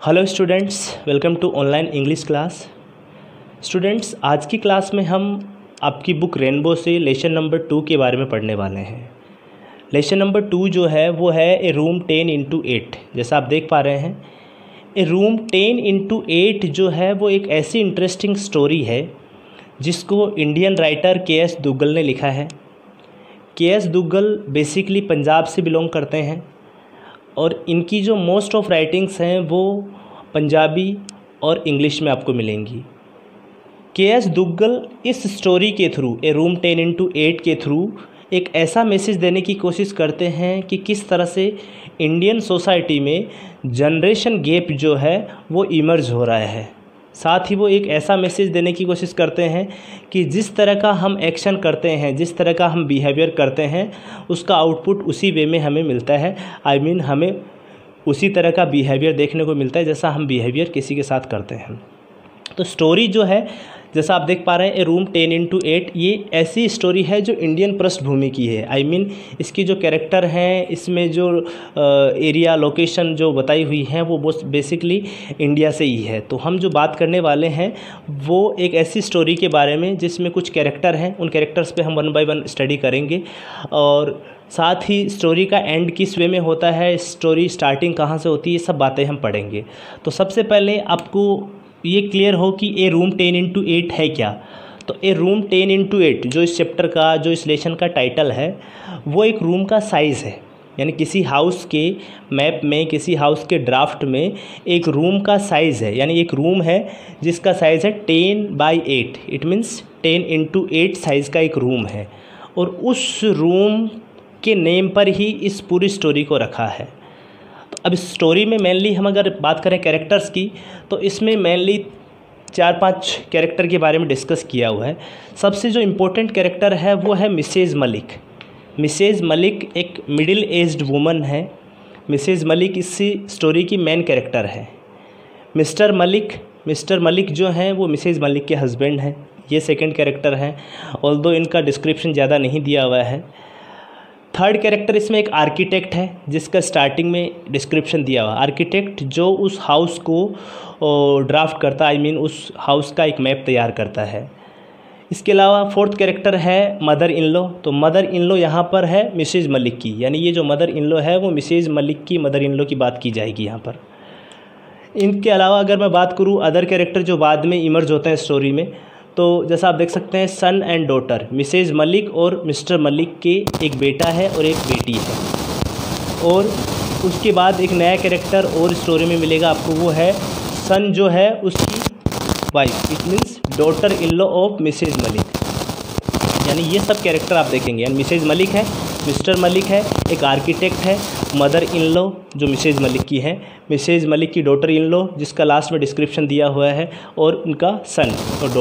Hello students, welcome to online English class. Students, आज की class में हम आपकी बुक रेनबो से लेसन नंबर 2 के बारे में पढ़ने वाले हैं। लेसन नंबर 2 जो है वो है ए रूम 10x8। जैसा आप देख पा रहे हैं, ए रूम 10x8 जो है वो एक ऐसी इंटरेस्टिंग स्टोरी है जिसको इंडियन राइटर के.एस. दुग्गल ने लिखा है। के.एस. दुग्गल बेसिकली पंजाब से बिलोंग करते हैं और इनकी जो मोस्ट ऑफ राइटिंग्स हैं वो पंजाबी और इंग्लिश में आपको मिलेंगी। के.एस. दुग्गल इस स्टोरी के थ्रू, ए रूम 10x8 के थ्रू एक ऐसा मैसेज देने की कोशिश करते हैं कि किस तरह से इंडियन सोसाइटी में जनरेशन गैप जो है वो इमर्ज हो रहा है। साथ ही वो एक ऐसा मैसेज देने की कोशिश करते हैं कि जिस तरह का हम एक्शन करते हैं, जिस तरह का हम बिहेवियर करते हैं, उसका आउटपुट उसी वे में हमें मिलता है। हमें उसी तरह का बिहेवियर देखने को मिलता है जैसा हम बिहेवियर किसी के साथ करते हैं। तो स्टोरी जो है, जैसा आप देख पा रहे हैं, ए रूम 10x8, ये ऐसी स्टोरी है जो इंडियन पृष्ठभूमि की है। इसकी जो कैरेक्टर हैं, इसमें जो एरिया लोकेशन जो बताई हुई हैं वो बेसिकली इंडिया से ही है। तो हम जो बात करने वाले हैं वो एक ऐसी स्टोरी के बारे में जिसमें कुछ कैरेक्टर हैं, उन कैरेक्टर्स पे हम 1 बाय 1 स्टडी करेंगे और साथ ही स्टोरी का एंड किस वे में होता है, स्टोरी स्टार्टिंग कहाँ से होती है, ये सब बातें हम पढ़ेंगे। तो सबसे पहले आपको ये क्लियर हो कि ए रूम 10x8 है क्या। तो ए रूम 10x8 जो इस चैप्टर का, जो इस लेसन का टाइटल है, वो एक रूम का साइज़ है। यानी किसी हाउस के मैप में, किसी हाउस के ड्राफ्ट में एक रूम का साइज़ है। यानी एक रूम है जिसका साइज़ है 10x8। It means 10x8 size का एक रूम है और उस रूम के नेम पर ही इस पूरी स्टोरी को रखा है। अब इस स्टोरी में मेनली हम अगर बात करें कैरेक्टर्स की, तो इसमें मेनली 4-5 कैरेक्टर के बारे में डिस्कस किया हुआ है। सबसे जो इम्पोर्टेंट कैरेक्टर है वो है मिसेज़ मलिक। मिसेज़ मलिक एक मिडिल एज्ड वुमन है। मिसेज़ मलिक इसी स्टोरी की मेन कैरेक्टर है। मिस्टर मलिक जो हैं वो मिसेज़ मलिक के हस्बैंड हैं। ये सेकंड कैरेक्टर हैं, ऑल्दो इनका डिस्क्रिप्शन ज़्यादा नहीं दिया हुआ है। थर्ड कैरेक्टर इसमें एक आर्किटेक्ट है जिसका स्टार्टिंग में डिस्क्रिप्शन दिया हुआ। आर्किटेक्ट जो उस हाउस को ड्राफ्ट करता है, उस हाउस का एक मैप तैयार करता है। इसके अलावा फोर्थ कैरेक्टर है मदर इन लॉ। तो मदर इन लॉ यहाँ पर है मिसेज़ मलिक की, यानी ये जो मदर इन लॉ है वो मिसेज़ मलिक की मदर इन लॉ की बात की जाएगी यहाँ पर। इनके अलावा अगर मैं बात करूँ अदर कैरेक्टर जो बाद में इमर्ज होते हैं स्टोरी में, तो जैसा आप देख सकते हैं सन एंड डॉटर, मिसेज़ मलिक और मिस्टर मलिक के एक बेटा है और एक बेटी है। और उसके बाद एक नया कैरेक्टर और स्टोरी में मिलेगा आपको, वो है सन जो है उसकी wife. It means daughter in law of Mrs Malik. यानी ये सब कैरेक्टर आप देखेंगे। यानी मिसेज़ मलिक है, मिस्टर मलिक है, एक आर्किटेक्ट है, मदर इन लॉ जो मिसेज़ मलिक की है, मिसेज़ मलिक की डॉटर इन लॉ जिसका लास्ट में डिस्क्रिप्शन दिया हुआ है, और उनका सन और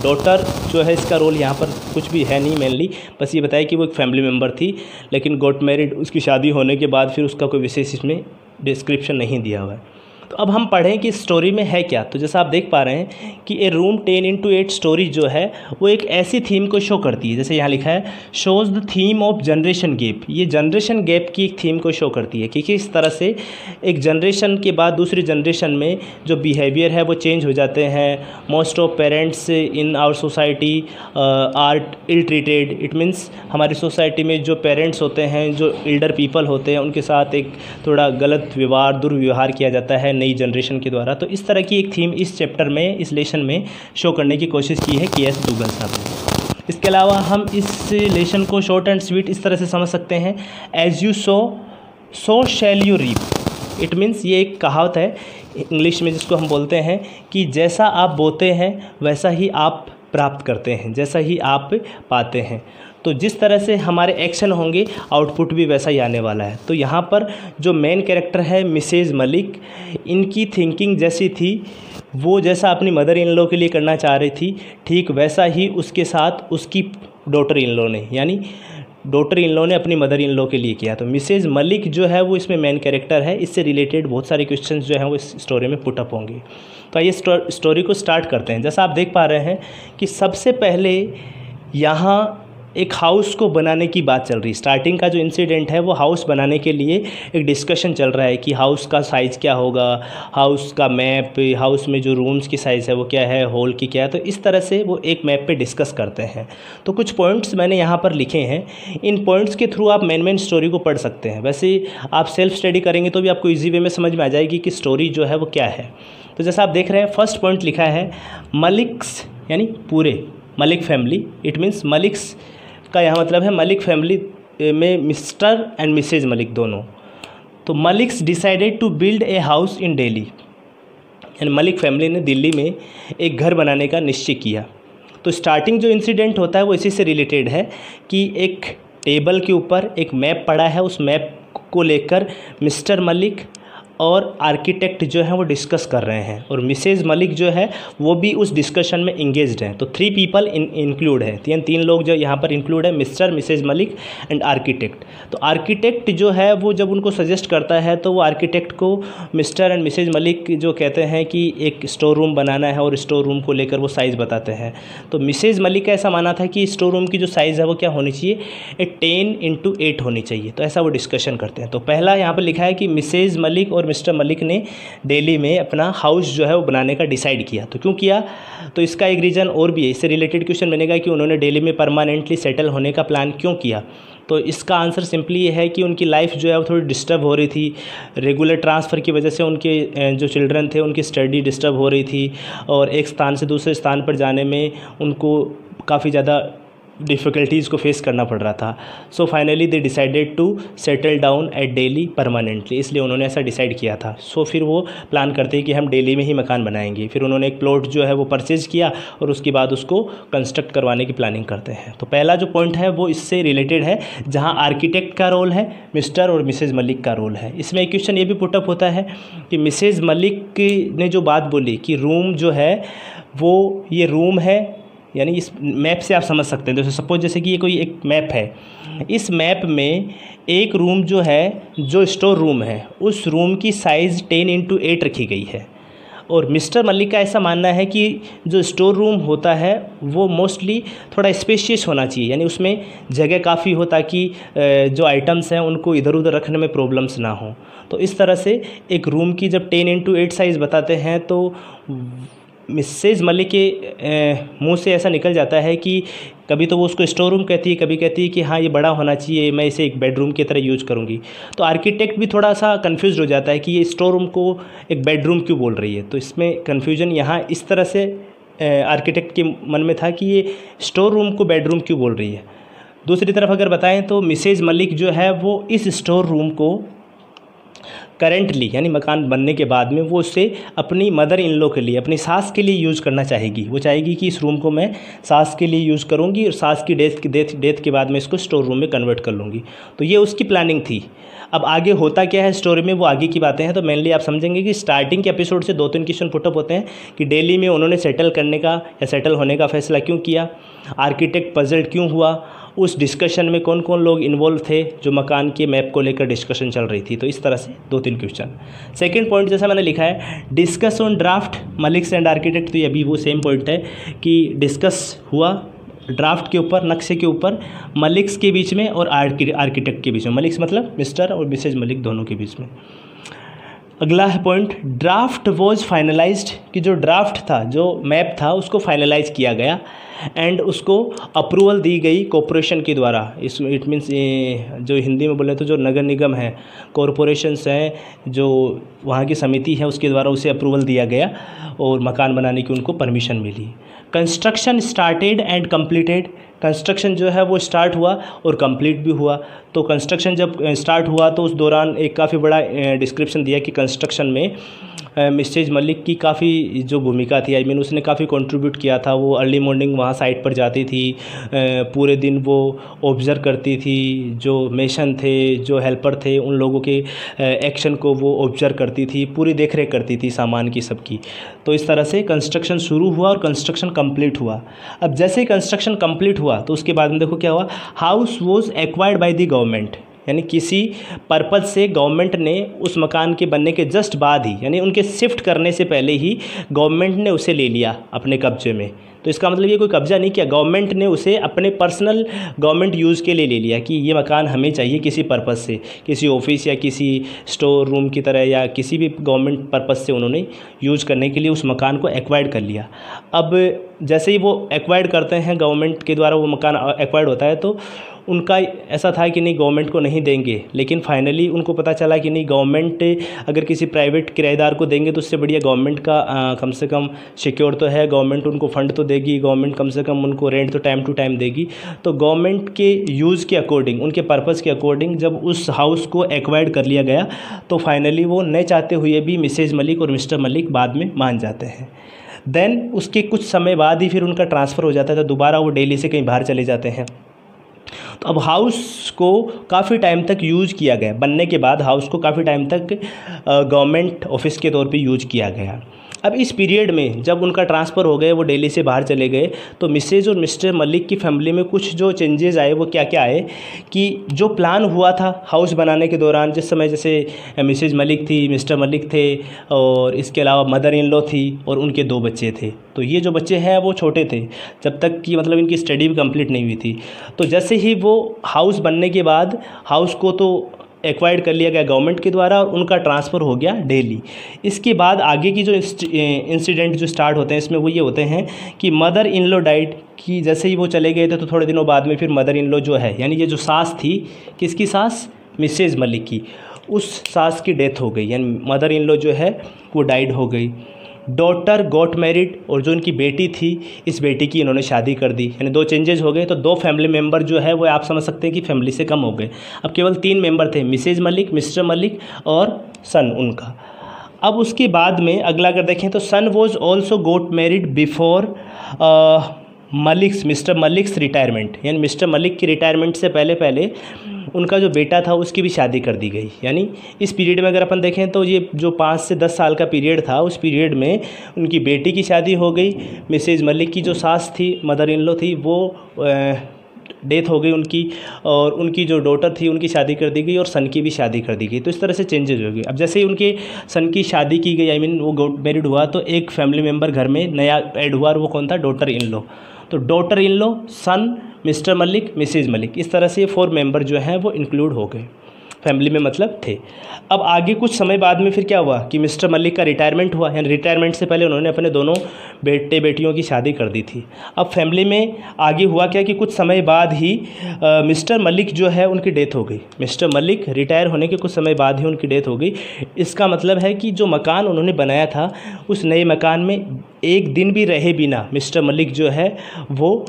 डॉटर जो है इसका रोल यहाँ पर कुछ भी है नहीं। मेनली बस ये बताया कि वो एक फैमिली मेम्बर थी लेकिन गॉट मैरिड। उसकी शादी होने के बाद फिर उसका कोई विशेष इसमें डिस्क्रिप्शन नहीं दिया हुआ है। तो अब हम पढ़ें कि स्टोरी में है क्या। तो जैसा आप देख पा रहे हैं कि ए रूम 10x8 स्टोरी जो है वो एक ऐसी थीम को शो करती है, जैसे यहाँ लिखा है shows the theme of generation gap. ये जनरेशन गैप की एक थीम को शो करती है कि किस तरह से एक जनरेशन के बाद दूसरी जनरेशन में जो बिहेवियर है वो चेंज हो जाते हैं। Most of parents in our society are ill treated. It means हमारी सोसाइटी में जो पेरेंट्स होते हैं, जो एल्डर पीपल होते हैं, उनके साथ एक थोड़ा गलत व्यवहार, दुर्व्यवहार किया जाता है नई जनरेशन के द्वारा। तो इस तरह की एक थीम इस चैप्टर में, इस लेसन में शो करने की कोशिश की है के.एस. दुग्गल साहब ने। इसके अलावा हम इस लेसन को शॉर्ट एंड स्वीट इस तरह से समझ सकते हैं, as you sow shall you reap. It means ये एक कहावत है इंग्लिश में जिसको हम बोलते हैं कि जैसा आप बोते हैं वैसा ही आप प्राप्त करते हैं, जैसा ही आप पाते हैं। तो जिस तरह से हमारे एक्शन होंगे आउटपुट भी वैसा ही आने वाला है। तो यहाँ पर जो मेन कैरेक्टर है मिसेज़ मलिक, इनकी थिंकिंग जैसी थी, वो जैसा अपनी मदर इन लॉ के लिए करना चाह रही थी, ठीक वैसा ही उसके साथ उसकी डॉटर इन लॉ ने, यानी डॉटर इन लॉ ने अपनी मदर इन लॉ के लिए किया। तो मिसेज़ मलिक जो है वो इसमें मेन कैरेक्टर है। इससे रिलेटेड बहुत सारे क्वेश्चंस जो हैं वो इस स्टोरी में पुटअप होंगे। तो आइए स्टोरी को स्टार्ट करते हैं। जैसा आप देख पा रहे हैं कि सबसे पहले यहाँ एक हाउस को बनाने की बात चल रही है। स्टार्टिंग का जो इंसिडेंट है वो हाउस बनाने के लिए एक डिस्कशन चल रहा है कि हाउस का साइज़ क्या होगा, हाउस का मैप, हाउस में जो रूम्स की साइज़ है वो क्या है, हॉल की क्या है। तो इस तरह से वो एक मैप पे डिस्कस करते हैं। तो कुछ पॉइंट्स मैंने यहाँ पर लिखे हैं, इन पॉइंट्स के थ्रू आप मेन स्टोरी को पढ़ सकते हैं। वैसे आप सेल्फ स्टडी करेंगे तो भी आपको ईजी वे में समझ में आ जाएगी कि स्टोरी जो है वो क्या है। तो जैसा आप देख रहे हैं, फर्स्ट पॉइंट लिखा है मलिक्स, यानी पूरे Malik family. It means Maliks का यहाँ मतलब है मलिक फैमिली में मिस्टर एंड मिसेज मलिक दोनों। तो Maliks decided to build a house in Delhi, यानी मलिक फैमिली ने दिल्ली में एक घर बनाने का निश्चय किया। तो स्टार्टिंग जो इंसिडेंट होता है वो इसी से रिलेटेड है कि एक टेबल के ऊपर एक मैप पड़ा है, उस मैप को लेकर मिस्टर मलिक और आर्किटेक्ट जो है वो डिस्कस कर रहे हैं, और मिसेज मलिक जो है वो भी उस डिस्कशन में इंगेज्ड हैं। तो 3 पीपल इंक्लूड हैं, 3 लोग जो यहाँ पर इंक्लूड है, mister, Mrs Malik and architect. तो आर्किटेक्ट जो है वो जब उनको सजेस्ट करता है तो वो आर्किटेक्ट को मिस्टर एंड मिसेज मलिक जो कहते हैं कि एक स्टोर रूम बनाना है, और स्टोर रूम को लेकर वो साइज़ बताते हैं। तो मिसेज मलिक का ऐसा माना था कि स्टोर रूम की जो साइज़ है वो क्या होनी चाहिए, 10x8 होनी चाहिए। तो ऐसा वो डिस्कशन करते हैं। तो पहला यहाँ पर लिखा है कि मिसेज मलिक और मिस्टर मलिक ने दिल्ली में अपना हाउस जो है वो बनाने का डिसाइड किया। तो क्यों किया, तो इसका एक रीज़न और भी है। इससे रिलेटेड क्वेश्चन बनेगा कि उन्होंने दिल्ली में परमानेंटली सेटल होने का प्लान क्यों किया। तो इसका आंसर सिंपली ये है कि उनकी लाइफ जो है वो थोड़ी डिस्टर्ब हो रही थी। रेगुलर ट्रांसफ़र की वजह से उनके जो चिल्ड्रन थे उनकी स्टडी डिस्टर्ब हो रही थी, और एक स्थान से दूसरे स्थान पर जाने में उनको काफ़ी ज़्यादा डिफ़िकल्टीज़ को फेस करना पड़ रहा था। So finally they decided to settle down at Delhi permanently, इसलिए उन्होंने ऐसा डिसाइड किया था। सो फिर वो प्लान करते हैं कि हम दिल्ली में ही मकान बनाएंगे। फिर उन्होंने एक प्लॉट जो है वो परचेज़ किया और उसके बाद उसको कंस्ट्रक्ट करवाने की प्लानिंग करते हैं। तो पहला जो पॉइंट है वो इससे रिलेटेड है, जहाँ आर्किटेक्ट का रोल है, मिस्टर और मिसेज मलिक का रोल है। इसमें एक क्वेश्चन ये भी पुटअप होता है कि मिसेज मलिक ने जो बात बोली कि रूम जो है वो ये रूम है, यानी इस मैप से आप समझ सकते हैं। जैसे सपोज जैसे कि ये कोई एक मैप है, इस मैप में एक रूम जो है, जो स्टोर रूम है, उस रूम की साइज़ 10x8 रखी गई है। और मिस्टर मलिक का ऐसा मानना है कि जो स्टोर रूम होता है वो मोस्टली थोड़ा स्पेशियस होना चाहिए, यानी उसमें जगह काफ़ी हो ताकि जो आइटम्स हैं उनको इधर उधर रखने में प्रॉब्लम्स ना हो। तो इस तरह से एक रूम की जब 10x8 साइज़ बताते हैं तो मिसेज मलिक के मुंह से ऐसा निकल जाता है कि कभी तो वो उसको स्टोर रूम कहती है, कभी कहती है कि हाँ ये बड़ा होना चाहिए, मैं इसे एक बेडरूम की तरह यूज़ करूँगी। तो आर्किटेक्ट भी थोड़ा सा कंफ्यूज हो जाता है कि ये स्टोर रूम को एक बेडरूम क्यों बोल रही है। तो इसमें कन्फ्यूजन यहाँ इस तरह से आर्किटेक्ट के मन में था कि ये स्टोर रूम को बेडरूम क्यों बोल रही है। दूसरी तरफ अगर बताएं तो मिसेज मलिक जो है वो इस स्टोर रूम को करेंटली, यानी मकान बनने के बाद में, वो उसे अपनी मदर इन लॉ के लिए, अपनी सास के लिए यूज़ करना चाहेगी। वो चाहेगी कि इस रूम को मैं सास के लिए यूज़ करूँगी और सास की डेथ के बाद में इसको स्टोर रूम में कन्वर्ट कर लूँगी। तो ये उसकी प्लानिंग थी। अब आगे होता क्या है स्टोरी में वो आगे की बातें हैं। तो मेनली आप समझेंगे कि स्टार्टिंग के एपिसोड से 2-3 क्वेश्चन पुटअप होते हैं कि दिल्ली में उन्होंने सेटल करने का या सेटल होने का फैसला क्यों किया, आर्किटेक्ट पजल्ड क्यों हुआ, उस डिस्कशन में कौन कौन लोग इन्वॉल्व थे, जो मकान के मैप को लेकर डिस्कशन चल रही थी। तो इस तरह से 2-3 क्वेश्चन। सेकंड पॉइंट जैसा मैंने लिखा है, discuss on draft Malik's and architect. तो ये अभी वो सेम पॉइंट है कि डिस्कस हुआ ड्राफ्ट के ऊपर, नक्शे के ऊपर, मलिक्स के बीच में और आर्किटेक्ट के बीच में। मलिक्स मतलब मिस्टर और मिसेज मलिक दोनों के बीच में। अगला है पॉइंट, ड्राफ्ट वॉज फाइनलाइज्ड, कि जो ड्राफ्ट था, जो मैप था, उसको फाइनलाइज किया गया एंड उसको अप्रूवल दी गई कॉरपोरेशन के द्वारा। इस इट मीन्स जो हिंदी में बोले तो जो नगर निगम है, कॉरपोरेशंस हैं, जो वहाँ की समिति है, उसके द्वारा उसे अप्रूवल दिया गया और मकान बनाने की उनको परमिशन मिली। Construction started and completed, construction जो है वो स्टार्ट हुआ और कंप्लीट भी हुआ। तो कंस्ट्रक्शन जब स्टार्ट हुआ तो उस दौरान एक काफ़ी बड़ा डिस्क्रिप्शन दिया कि कंस्ट्रक्शन में मिसेज मलिक की काफ़ी जो भूमिका थी, आई मीन उसने काफ़ी कंट्रीब्यूट किया था। वो अर्ली मॉर्निंग वहाँ साइट पर जाती थी, पूरे दिन वो ऑब्ज़र्व करती थी, जो मेसन थे, जो हेल्पर थे, उन लोगों के एक्शन को वो ऑब्ज़र्व करती थी, पूरी देख रेख करती थी सामान की, सबकी। तो इस तरह से कंस्ट्रक्शन शुरू हुआ और कंस्ट्रक्शन कंप्लीट हुआ। अब जैसे ही कंस्ट्रक्शन कंप्लीट हुआ तो उसके बाद में देखो क्या हुआ, house was acquired by the government, यानी किसी पर्पज़ से गवर्नमेंट ने उस मकान के बनने के जस्ट बाद ही, यानी उनके शिफ्ट करने से पहले ही गवर्नमेंट ने उसे ले लिया अपने कब्जे में। तो इसका मतलब ये कोई कब्जा नहीं किया, गवर्नमेंट ने उसे अपने पर्सनल गवर्नमेंट यूज़ के लिए ले लिया कि ये मकान हमें चाहिए किसी पर्पज़ से, किसी ऑफिस या किसी स्टोर रूम की तरह या किसी भी गवर्नमेंट पर्पज़ से उन्होंने यूज़ करने के लिए उस मकान को एक्वायर्ड कर लिया। अब जैसे ही वो एक्वायर्ड करते हैं, गवर्नमेंट के द्वारा वो मकान एक्वायर्ड होता है, तो उनका ऐसा था कि नहीं गवर्नमेंट को नहीं देंगे, लेकिन फाइनली उनको पता चला कि नहीं गवर्नमेंट अगर किसी प्राइवेट किराएदार को देंगे तो उससे बढ़िया गवर्नमेंट का कम से कम सिक्योर तो है, गवर्नमेंट उनको फ़ंड तो देगी, गवर्नमेंट कम से कम उनको रेंट तो टाइम टू टाइम देगी। तो गवर्नमेंट के यूज़ के अकॉर्डिंग, उनके पर्पज़ के अकॉर्डिंग जब उस हाउस को एक्वायर्ड कर लिया गया तो फाइनली वो न चाहते हुए भी मिसेज मलिक और मिस्टर मलिक बाद में मान जाते हैं। देन उसके कुछ समय बाद ही फिर उनका ट्रांसफ़र हो जाता है, तो दोबारा वो दिल्ली से कहीं बाहर चले जाते हैं। तो अब हाउस को काफ़ी टाइम तक यूज़ किया गया, बनने के बाद हाउस को काफ़ी टाइम तक गवर्नमेंट ऑफिस के तौर पे यूज़ किया गया। अब इस पीरियड में जब उनका ट्रांसफ़र हो गए, वो दिल्ली से बाहर चले गए, तो मिसेज और मिस्टर मलिक की फैमिली में कुछ जो चेंजेस आए वो क्या क्या आए कि जो प्लान हुआ था हाउस बनाने के दौरान, जिस समय जैसे मिसेज मलिक थी, मिस्टर मलिक थे और इसके अलावा मदर इन लॉ थी और उनके 2 बच्चे थे। तो ये जो बच्चे हैं वो छोटे थे, जब तक कि मतलब इनकी स्टडी भी कंप्लीट नहीं हुई थी। तो जैसे ही वो हाउस बनने के बाद हाउस को तो एक्वायर्ड कर लिया गया गवर्नमेंट के द्वारा और उनका ट्रांसफ़र हो गया दिल्ली। इसके बाद आगे की जो इंसिडेंट जो स्टार्ट होते हैं इसमें वो ये होते हैं कि मदर इन लॉ डाइड, कि जैसे ही वो चले गए थे तो थोड़े दिनों बाद में फिर मदर इन लॉ जो है, यानी ये जो सास थी, किसकी सास, मिसेज मलिक की, उस सास की डेथ हो गई, यानी मदर इन लॉ जो है वो डाइड हो गई। डॉटर गॉट मैरिड, और जो उनकी बेटी थी इस बेटी की इन्होंने शादी कर दी, यानी 2 चेंजेस हो गए। तो 2 फैमिली मेम्बर जो है वो आप समझ सकते हैं कि फैमिली से कम हो गए। अब केवल 3 मेंबर थे, मिसेज मलिक, मिस्टर मलिक और सन उनका। अब उसके बाद में अगला अगर देखें तो son was also got married before mister Malik's retirement, यानी मिस्टर मलिक की रिटायरमेंट से पहले पहले उनका जो बेटा था उसकी भी शादी कर दी गई। यानी इस पीरियड में अगर अपन देखें तो ये जो 5 से 10 साल का पीरियड था, उस पीरियड में उनकी बेटी की शादी हो गई, मिसेज मलिक की जो सास थी, मदर इन लॉ थी, वो डेथ हो गई उनकी, और उनकी जो डॉटर थी उनकी शादी कर दी गई और सन की भी शादी कर दी गई। तो इस तरह से चेंजेस हो गए। अब जैसे ही उनके सन की शादी की गई, आई मीन वो गॉट मैरिड हुआ, तो एक फैमिली मेम्बर घर में नया ऐड हुआ और वो कौन था, डॉटर इन लॉ। तो daughter in law, son, mister Malik, Mrs Malik, इस तरह से ये 4 मेंबर जो हैं वो इंक्लूड हो गए फैमिली में, मतलब थे। अब आगे कुछ समय बाद में फिर क्या हुआ कि मिस्टर मलिक का रिटायरमेंट हुआ, यानी रिटायरमेंट से पहले उन्होंने अपने दोनों बेटे बेटियों की शादी कर दी थी। अब फैमिली में आगे हुआ क्या कि कुछ समय बाद ही मिस्टर मलिक जो है उनकी डेथ हो गई। मिस्टर मलिक रिटायर होने के कुछ समय बाद ही उनकी डेथ हो गई। इसका मतलब है कि जो मकान उन्होंने बनाया था उस नए मकान में एक दिन भी रहे बिना मिस्टर मलिक जो है वो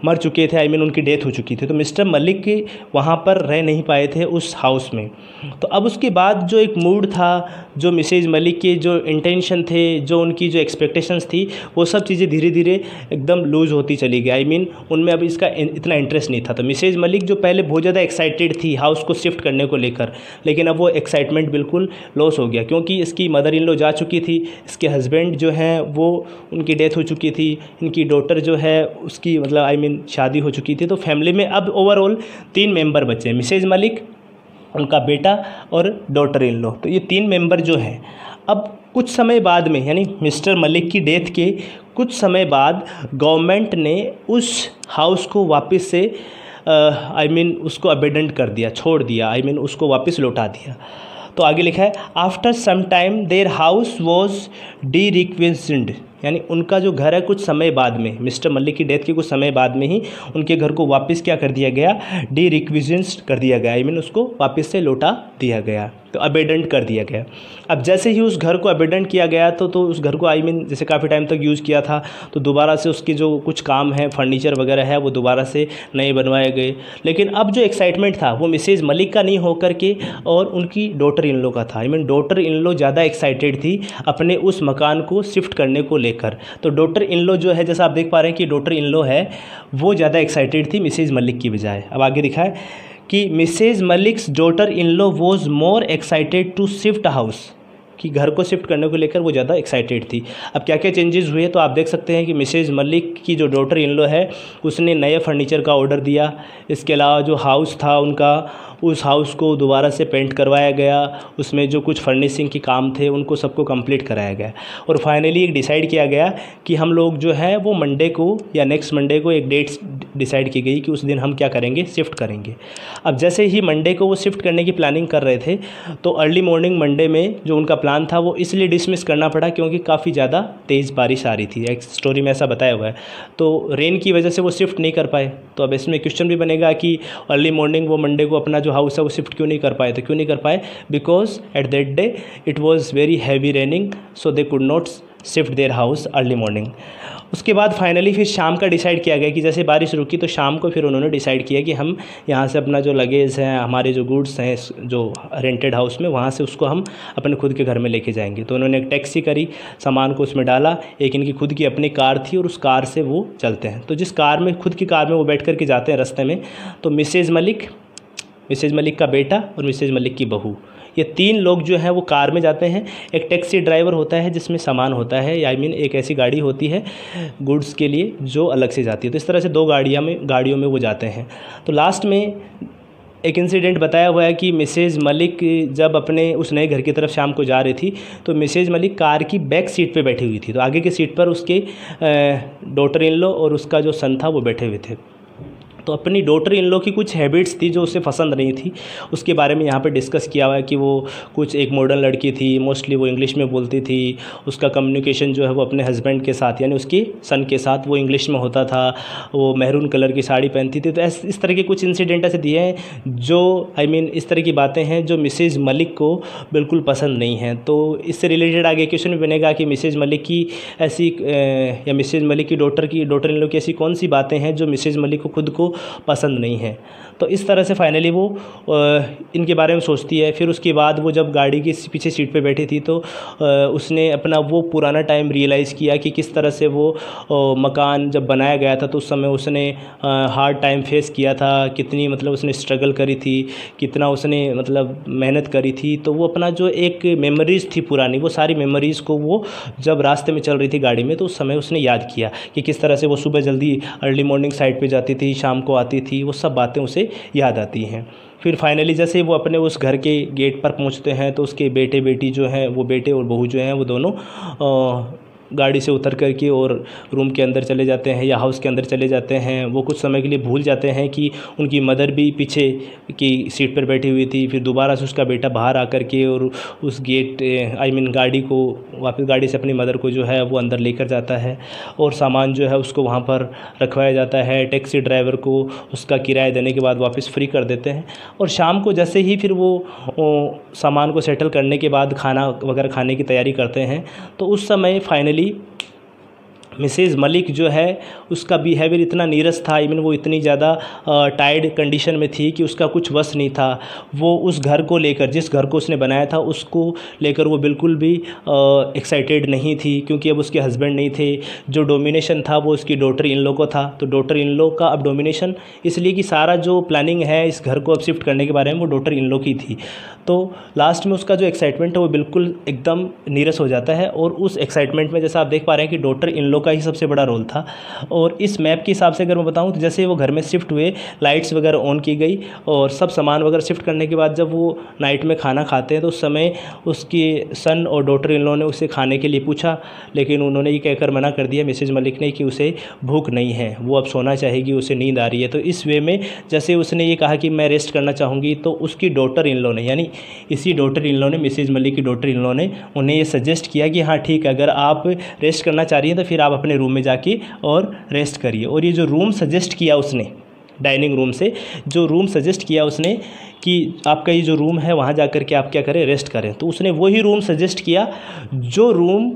मर चुके थे, आई मीन उनकी डेथ हो चुकी थी। तो मिस्टर मलिक वहाँ पर रह नहीं पाए थे उस हाउस में। तो अब उसके बाद जो एक मूड था, जो मिसेज मलिक के जो इंटेंशन थे, जो उनकी जो एक्सपेक्टेशंस थी, वो सब चीज़ें धीरे धीरे एकदम लूज़ होती चली गई। आई मीन उनमें अब इसका इतना इंटरेस्ट नहीं था। तो मिसेज मलिक जो पहले बहुत ज़्यादा एक्साइटेड थी हाउस को शिफ्ट करने को लेकर, लेकिन अब वो एक्साइटमेंट बिल्कुल लॉस हो गया, क्योंकि इसकी मदर इन लॉ जा चुकी थी, इसके हस्बैंड जो हैं वो उनकी डेथ हो चुकी थी, इनकी डॉटर जो है उसकी मतलब आई मीन शादी हो चुकी थी। तो फैमिली में अब ओवरऑल 3 मेंबर बचे, मिसेज मलिक, उनका बेटा और डॉटर इन लॉ। तो ये 3 मेंबर जो हैं, अब कुछ समय बाद में, यानी मिस्टर मलिक की डेथ के कुछ समय बाद गवर्नमेंट ने उस हाउस को वापस से आई मीन उसको अबेंडन कर दिया, छोड़ दिया, आई मीन उसको वापस लौटा दिया। तो आगे लिखा है after some time their house was de requested, यानी उनका जो घर है कुछ समय बाद में, मिस्टर मलिक की डेथ के कुछ समय बाद में ही उनके घर को वापस क्या कर दिया गया, डी रिक्वेस्ट कर दिया गया, आई मीन उसको वापस से लौटा दिया गया, तो अबेंडन कर दिया गया। अब जैसे ही उस घर को अबेंडन किया गया तो उस घर को आई मीन जैसे काफ़ी टाइम तक यूज़ किया था, तो दोबारा से उसके जो कुछ काम है, फर्नीचर वगैरह है, वो दोबारा से नए बनवाए गए। लेकिन अब जो एक्साइटमेंट था वो मिसेज मलिक का नहीं होकर के और उनकी डॉटर इन लॉ का था। I mean daughter in law ज़्यादा एक्साइटेड थी अपने उस मकान को शिफ्ट करने को लेकर। तो डॉटर इन लॉ जो है, जैसा आप देख पा रहे हैं कि डॉटर इन लॉ है वो ज़्यादा एक्साइटेड थी मिसेज मलिक की बजाय। अब आगे दिखा है कि Mrs Malik's daughter in law was more excited to shift house, कि घर को शिफ्ट करने को लेकर वो ज़्यादा एक्साइटेड थी। अब क्या क्या चेंजेस हुए तो आप देख सकते हैं कि मिसेज़ मलिक की जो डॉटर इन लॉ है उसने नए फर्नीचर का ऑर्डर दिया। इसके अलावा जो हाउस था उनका, उस हाउस को दोबारा से पेंट करवाया गया, उसमें जो कुछ फर्निशिंग के काम थे उनको सबको कंप्लीट कराया गया। और फाइनली एक डिसाइड किया गया कि हम लोग जो है वो मंडे को या नेक्स्ट मंडे को एक डेट डिसाइड की गई कि उस दिन हम क्या करेंगे, शिफ्ट करेंगे। अब जैसे ही मंडे को वो शिफ्ट करने की प्लानिंग कर रहे थे तो अर्ली मॉर्निंग मंडे में जो उनका प्लान था वो इसलिए डिसमिस करना पड़ा क्योंकि काफ़ी ज़्यादा तेज़ बारिश आ रही थी। एक स्टोरी में ऐसा बताया हुआ है। तो रेन की वजह से वो शिफ्ट नहीं कर पाए। तो अब इसमें क्वेश्चन भी बनेगा कि अर्ली मॉर्निंग वो मंडे को अपना जो हाउस है वो शिफ्ट क्यों नहीं कर पाए। तो क्यों नहीं कर पाए, because at that day it was very heavy raining, so they could not shift their house early morning. उसके बाद फाइनली फिर शाम का डिसाइड किया गया कि जैसे बारिश रुकी तो शाम को फिर उन्होंने डिसाइड किया कि हम यहाँ से अपना जो लगेज है, हमारे जो गुड्स हैं जो रेंटेड हाउस में, वहाँ से उसको हम अपने खुद के घर में लेके जाएंगे। तो उन्होंने एक टैक्सी करी, सामान को उसमें डाला, एक इनकी खुद की अपनी कार थी और उस कार से वो चलते हैं। तो जिस कार में, खुद की कार में वो बैठ कर के जाते हैं रास्ते में, तो मिसेज़ मलिक का बेटा और मिसेज़ मलिक की बहू, ये 3 लोग जो हैं वो कार में जाते हैं। एक टैक्सी ड्राइवर होता है जिसमें सामान होता है, आई मीन एक ऐसी गाड़ी होती है गुड्स के लिए जो अलग से जाती है। तो इस तरह से 2 गाड़ियों में वो जाते हैं। तो लास्ट में एक इंसिडेंट बताया हुआ है कि मिसेज़ मलिक जब अपने उस नए घर की तरफ शाम को जा रही थी तो मिसेज़ मलिक कार की बैक सीट पे बैठी हुई थी। तो आगे की सीट पर उसके डॉटर इन लॉ और उसका जो सन था वो बैठे हुए थे। तो अपनी डॉटर इन लॉ की कुछ हैबिट्स थी जो उसे पसंद नहीं थी, उसके बारे में यहाँ पे डिस्कस किया हुआ है कि वो कुछ एक मॉडर्न लड़की थी, मोस्टली वो इंग्लिश में बोलती थी, उसका कम्युनिकेशन जो है वो अपने हस्बैंड के साथ यानी उसके सन के साथ वो इंग्लिश में होता था, वो मैरून कलर की साड़ी पहनती थी। तो इस तरह के कुछ इंसिडेंट ऐसे दिए हैं जो इस तरह की बातें हैं जो मिसेज़ मलिक को बिल्कुल पसंद नहीं हैं। तो इससे रिलेटेड आगे क्वेश्चन भी बनेगा कि मिसेज़ मलिक की ऐसी या मिसेज़ मलिक की डॉटर इन लॉ की ऐसी कौन सी बातें हैं जो मिसेज़ मलिक को खुद को पसंद नहीं है। तो इस तरह से फाइनली वो इनके बारे में सोचती है। फिर उसके बाद वो जब गाड़ी की पीछे सीट पे बैठी थी तो उसने अपना वो पुराना टाइम रियलाइज़ किया कि किस तरह से वो मकान जब बनाया गया था तो उस समय उसने हार्ड टाइम फेस किया था, कितनी उसने स्ट्रगल करी थी, कितना उसने मेहनत करी थी। तो वो अपना जो एक मेमोरीज़ थी पुरानी, वो सारी मेमोरीज़ को वो जब रास्ते में चल रही थी गाड़ी में तो उस समय उसने याद किया कि किस तरह से वो सुबह जल्दी अर्ली मॉर्निंग साइट पे जाती थी, शाम को आती थी, वो सब बातें उसे याद आती हैं। फिर फाइनली जैसे वो अपने उस घर के गेट पर पहुंचते हैं तो उसके बेटे बेटी जो हैं, वो बेटे और बहू जो हैं वो दोनों गाड़ी से उतर कर के और रूम के अंदर चले जाते हैं या हाउस के अंदर चले जाते हैं। वो कुछ समय के लिए भूल जाते हैं कि उनकी मदर भी पीछे की सीट पर बैठी हुई थी। फिर दोबारा से उसका बेटा बाहर आकर के और उस गेट गाड़ी को वापस, गाड़ी से अपनी मदर को जो है वो अंदर लेकर जाता है और सामान जो है उसको वहाँ पर रखवाया जाता है। टैक्सी ड्राइवर को उसका किराया देने के बाद वापस फ्री कर देते हैं। और शाम को जैसे ही फिर वो सामान को सेटल करने के बाद खाना वगैरह खाने की तैयारी करते हैं तो उस समय फाइनली मिसेज़ मलिक जो है उसका बिहेवियर इतना नीरस था, वो इतनी ज़्यादा टायर्ड कंडीशन में थी कि उसका कुछ वश नहीं था। वो उस घर को लेकर, जिस घर को उसने बनाया था उसको लेकर वो बिल्कुल भी एक्साइटेड नहीं थी क्योंकि अब उसके हस्बैंड नहीं थे। जो डोमिनेशन था वो उसकी डॉटर इन लॉ को था। तो डॉटर इन लॉ का अब डोमिनेशन इसलिए कि सारा जो प्लानिंग है इस घर को अब शिफ्ट करने के बारे में वो डॉटर इन लॉ की थी। तो लास्ट में उसका जो एक्साइटमेंट है वो बिल्कुल एकदम नीरस हो जाता है। और उस एक्साइटमेंट में जैसा आप देख पा रहे हैं कि डॉटर इन लॉ का ही सबसे बड़ा रोल था। और इस मैप के हिसाब से अगर मैं बताऊं तो जैसे वो घर में शिफ्ट हुए, लाइट्स वगैरह ऑन की गई और सब सामान वगैरह शिफ्ट करने के बाद जब वो नाइट में खाना खाते हैं तो उस समय उसके सन और डॉटर इन लॉ ने उसे खाने के लिए पूछा, लेकिन उन्होंने ये कहकर मना कर दिया मिसेज़ मलिक ने कि उसे भूख नहीं है, वो अब सोना चाहेगी, उसे नींद आ रही है। तो इस वे में जैसे उसने ये कहा कि मैं रेस्ट करना चाहूँगी तो उसकी डॉटर इन लॉ ने, यानी इसी डॉटर इन लॉ ने, मिसेज़ मलिक की डॉटर इन लॉ ने उन्हें ये सजेस्ट किया कि हाँ ठीक है, अगर आप रेस्ट करना चाह रही हैं तो फिर आप अपने रूम में जाके और रेस्ट करिए। और ये जो रूम सजेस्ट किया उसने, डाइनिंग रूम से जो रूम सजेस्ट किया उसने कि आपका ये जो रूम है वहाँ जा कर के आप क्या करें, रेस्ट करें, तो उसने वही रूम सजेस्ट किया जो रूम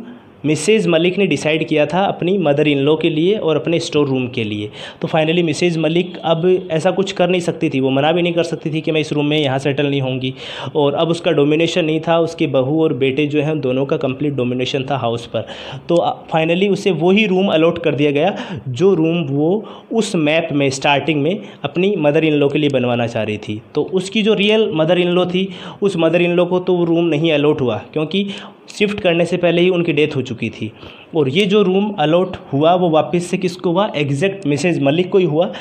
मिसेज़ मलिक ने डिसाइड किया था अपनी मदर इन लॉ के लिए और अपने स्टोर रूम के लिए। तो फाइनली मिसेज़ मलिक अब ऐसा कुछ कर नहीं सकती थी, वो मना भी नहीं कर सकती थी कि मैं इस रूम में यहाँ सेटल नहीं होंगी। और अब उसका डोमिनेशन नहीं था, उसके बहू और बेटे जो हैं दोनों का कंप्लीट डोमिनेशन था हाउस पर। तो फाइनली उसे वही रूम अलॉट कर दिया गया जो रूम वो उस मैप में स्टार्टिंग में अपनी मदर इन लॉ के लिए बनवाना चाह रही थी। तो उसकी जो रियल मदर इन लॉ थी, उस मदर इन लॉ को तो वो रूम नहीं अलॉट हुआ, क्योंकि शिफ्ट करने से पहले ही उनकी डेथ हो चुकी थी। और ये जो रूम अलॉट हुआ वो वापस से किसको हुआ? एग्जैक्ट मिसेज़ मलिक को ही हुआ,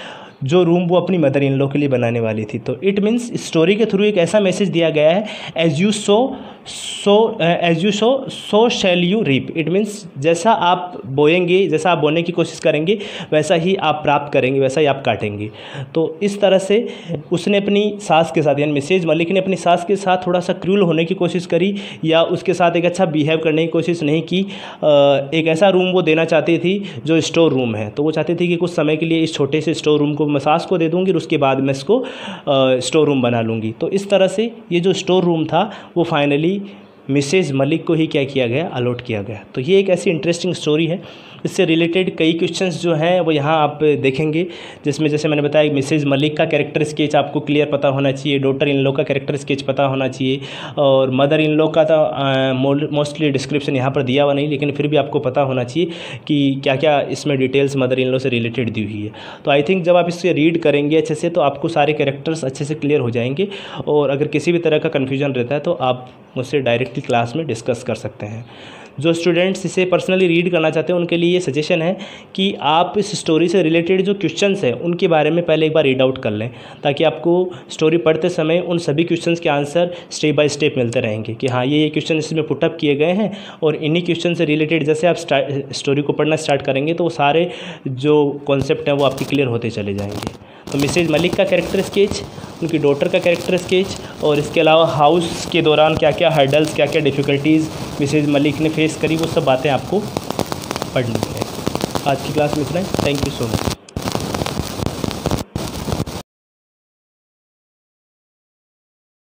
जो रूम वो अपनी मदर इन लॉ के लिए बनाने वाली थी। तो इट मीन्स स्टोरी के थ्रू एक ऐसा मैसेज दिया गया है, as you sow shall you reap. It means जैसा आप बोएंगे, जैसा आप बोने की कोशिश करेंगे, वैसा ही आप प्राप्त करेंगे, वैसा ही आप काटेंगे। तो इस तरह से उसने अपनी सास के साथ, यानी मिसेज मलिक ने अपनी सास के साथ थोड़ा सा क्रूल होने की कोशिश करी, या उसके साथ एक अच्छा बिहेव करने की कोशिश नहीं की। एक ऐसा रूम वो देना चाहती थी जो स्टोर रूम है। तो वो चाहती थी कि कुछ समय के लिए इस छोटे से स्टोर रूम को मैं सास को दे दूँगी और उसके बाद मैं इसको स्टोर रूम बना लूँगी। तो इस तरह से ये जो स्टोर रूम था वो फाइनली मिसेज़ मलिक को ही क्या किया गया? अलॉट किया गया। तो ये एक ऐसी इंटरेस्टिंग स्टोरी है। इससे रिलेटेड कई क्वेश्चंस जो हैं वो यहाँ आप देखेंगे, जिसमें जैसे मैंने बताया मिसेज़ मलिक का कैरेक्टर स्केच आपको क्लियर पता होना चाहिए, डॉटर इन लॉ का कैरेक्टर स्केच पता होना चाहिए, और मदर इन लॉ का तो मोस्टली डिस्क्रिप्शन यहाँ पर दिया हुआ नहीं, लेकिन फिर भी आपको पता होना चाहिए कि क्या क्या इसमें डिटेल्स मदर इन लॉ से रिलेटेड दी हुई है। तो आई थिंक जब आप इसे रीड करेंगे अच्छे से तो आपको सारे कैरेक्टर्स अच्छे से क्लियर हो जाएंगे। और अगर किसी भी तरह का कन्फ्यूजन रहता है तो आप मुझसे डायरेक्टली क्लास में डिस्कस कर सकते हैं। जो स्टूडेंट्स इसे पर्सनली रीड करना चाहते हैं उनके लिए ये सजेशन है कि आप इस स्टोरी से रिलेटेड जो क्वेश्चंस हैं उनके बारे में पहले एक बार रीड आउट कर लें, ताकि आपको स्टोरी पढ़ते समय उन सभी क्वेश्चंस के आंसर स्टेप बाय स्टेप मिलते रहेंगे कि हाँ ये क्वेश्चन इसमें पुटअप किए गए हैं, और इन्हीं क्वेश्चन से रिलेटेड जैसे आप स्टोरी को पढ़ना स्टार्ट करेंगे तो वो सारे जो कॉन्सेप्ट हैं वो आपके क्लियर होते चले जाएंगे। तो मिसेज मलिक का कैरेक्टर स्केच, उनकी डॉटर का कैरेक्टर स्केच, और इसके अलावा हाउस के दौरान क्या क्या हर्डल्स, क्या क्या डिफ़िकल्टीज़ मिसेज मलिक ने फेस करी, वो सब बातें आपको पढ़नी है। आज की क्लास में इतना ही। Thank you so much.